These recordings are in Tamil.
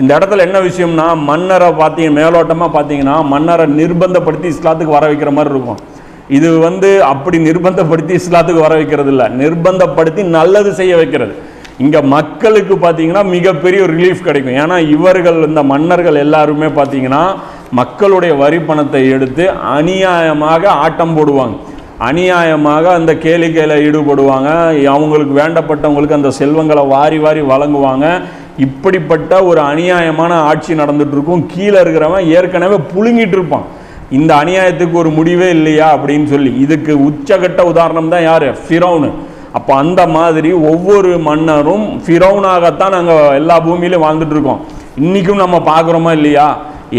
இந்த இடத்துல என்ன விஷயம்னா, மன்னரை பார்த்தீங்க மேலோட்டமாக பார்த்தீங்கன்னா மன்னரை நிர்பந்தப்படுத்தி இஸ்லாத்துக்கு வர வைக்கிற மாதிரி இருக்கும். இது அப்படி நிர்பந்தப்படுத்தி இஸ்லாத்துக்கு வர வைக்கிறது இல்லை, நிர்பந்தப்படுத்தி நல்லது செய்ய வைக்கிறது. இங்கே மக்களுக்கு பார்த்தீங்கன்னா மிகப்பெரிய ரிலீஃப் கிடைக்கும். ஏன்னா இவர்கள் இந்த மன்னர்கள் எல்லாருமே பார்த்தீங்கன்னா மக்களுடைய வரி பணத்தை எடுத்து அநியாயமாக ஆட்டம் போடுவாங்க, அநியாயமாக அந்த கேளிக்கையில் ஈடுபடுவாங்க, அவங்களுக்கு வேண்டப்பட்டவங்களுக்கு அந்த செல்வங்களை வாரி வாரி வழங்குவாங்க. இப்படிப்பட்ட ஒரு அநியாயமான ஆட்சி நடந்துட்டு இருக்கும். கீழே இருக்கிறவன் ஏற்கனவே புழுங்கிட்டு இருப்பான், இந்த அநியாயத்துக்கு ஒரு முடிவே இல்லையா அப்படின்னு சொல்லி. இதுக்கு உச்சகட்ட உதாரணம் தான் யாரு? ஃபிரௌன். அப்போ அந்த மாதிரி ஒவ்வொரு மன்னரும் ஃபிரௌனாகத்தான் நாங்கள் எல்லா பூமியிலும் வாழ்ந்துட்டு இருக்கோம். இன்றைக்கும் நம்ம பார்க்குறோமா இல்லையா?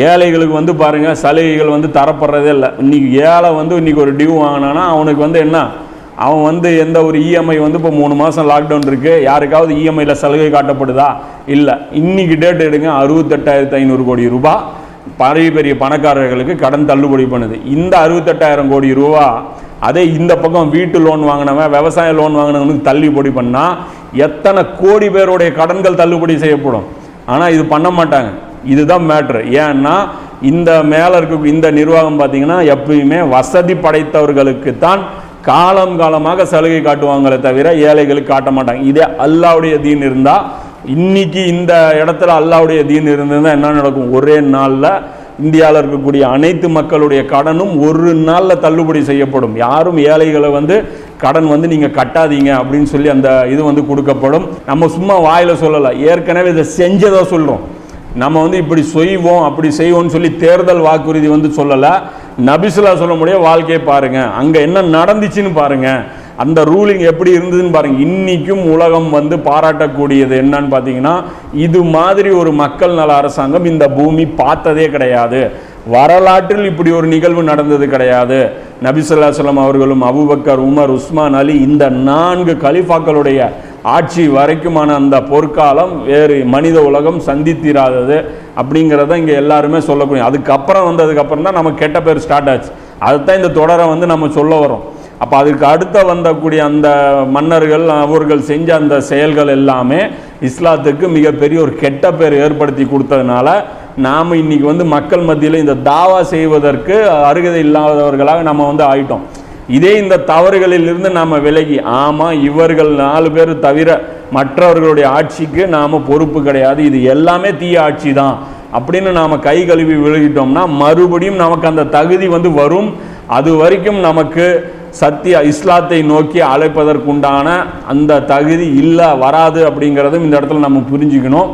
ஏழைகளுக்கு பாருங்க சலுகைகள் தரப்படுறதே இல்லை. இன்னைக்கு ஏழை இன்னைக்கு ஒரு டியூ வாங்கினானா அவனுக்கு என்ன, அவன் எந்த ஒரு இஎம்ஐ இப்போ 3 மாதம் லாக்டவுன் இருக்குது, யாருக்காவது இஎம்ஐயில் சலுகை காட்டப்படுதா? இல்லை. இன்னைக்கு டேட் எடுங்க, 68,500 கோடி ரூபாய் பெரிய பெரிய பணக்காரர்களுக்கு கடன் தள்ளுபடி பண்ணுது. இந்த 68,000 கோடி ரூபா அதே இந்த பக்கம் வீட்டு லோன் வாங்கினவன், விவசாய லோன் வாங்கினவனுக்கு தள்ளுபடி பண்ணால் எத்தனை கோடி பேருடைய கடன்கள் தள்ளுபடி செய்யப்படும். ஆனால் இது பண்ண மாட்டாங்க. இதுதான் மேட்ரு. ஏன்னா இந்த மேலே இருக்க இந்த நிர்வாகம் பார்த்தீங்கன்னா எப்பயுமே வசதி படைத்தவர்களுக்கு தான் காலம் காலமாக சலுகை காட்டுவாங்களே தவிர ஏழைகளுக்கு காட்ட மாட்டாங்க. இதே அல்லாவுடைய தீன் இருந்தால், இன்னைக்கு இந்த இடத்துல அல்லாவுடைய தீன் இருந்ததுன்னா என்ன நடக்கும்? ஒரே நாளில் இந்தியாவில் இருக்கக்கூடிய அனைத்து மக்களுடைய கடனும் ஒரு நாளில் தள்ளுபடி செய்யப்படும். யாரும் ஏழைகளை கடன் நீங்கள் கட்டாதீங்க அப்படின்னு சொல்லி அந்த இது கொடுக்கப்படும். நம்ம சும்மா வாயில் சொல்லலை, ஏற்கனவே இதை செஞ்சதை சொல்கிறோம். நம்ம இப்படி செய்வோம் அப்படி செய்வோம்னு சொல்லி தேர்தல் வாக்குறுதி சொல்லலை. நபிசுல்லா சொல்ல முடிய வாழ்க்கையை பாருங்க, அங்கே என்ன நடந்துச்சுன்னு பாருங்க, அந்த ரூலிங் எப்படி இருந்ததுன்னு பாருங்க. இன்னைக்கும் உலகம் பாராட்டக்கூடியது என்னன்னு பார்த்தீங்கன்னா, இது மாதிரி ஒரு மக்கள் நல அரசாங்கம் இந்த பூமி பார்த்ததே கிடையாது. வரலாற்றில் இப்படி ஒரு நிகழ்வு நடந்தது கிடையாது. நபி ஸல்லல்லாஹு அலைஹி வஸல்லம் அவர்களும் அபூபக்கர், உமர், உஸ்மான், அலி இந்த 4 கலீஃபாக்களுடைய ஆட்சி வரைக்குமான அந்த பொற்காலம் வேறு மனித உலகம் சந்தித்திராதது அப்படிங்கிறத இங்கே எல்லாருமே சொல்லக்கூடிய. அதுக்கப்புறம் வந்ததுக்கப்புறம் தான் நமக்கு கெட்ட பேர் ஸ்டார்ட் ஆச்சு. அதுதான் இந்த தொடரை நம்ம சொல்ல வரோம். அப்போ அதுக்கு அடுத்த வந்தக்கூடிய அந்த மன்னர்கள் அவர்கள் செஞ்ச அந்த செயல்கள் எல்லாமே இஸ்லாத்துக்கு மிகப்பெரிய ஒரு கெட்ட பேர் ஏற்படுத்தி கொடுத்ததுனால நாம் இன்னைக்கு மக்கள் மத்தியில் இந்த தாவா செய்வதற்கு அருகதை இல்லாதவர்களாக நம்ம ஆயிட்டோம். இதே இந்த தவறுகளில் இருந்து நாம் விலகி, ஆமாம் இவர்கள் 4 பேர் தவிர மற்றவர்களுடைய ஆட்சிக்கு நாம் பொறுப்பு கிடையாது, இது எல்லாமே தீய ஆட்சி தான் அப்படின்னு நாம் கை கழுவி விழுகிட்டோம்னா மறுபடியும் நமக்கு அந்த தகுதி வரும். அது வரைக்கும் நமக்கு சத்திய இஸ்லாத்தை நோக்கி அழைப்பதற்குண்டான அந்த தகுதி இல்லை, வராது அப்படிங்கிறதும் இந்த இடத்துல நம்ம புரிஞ்சுக்கணும்.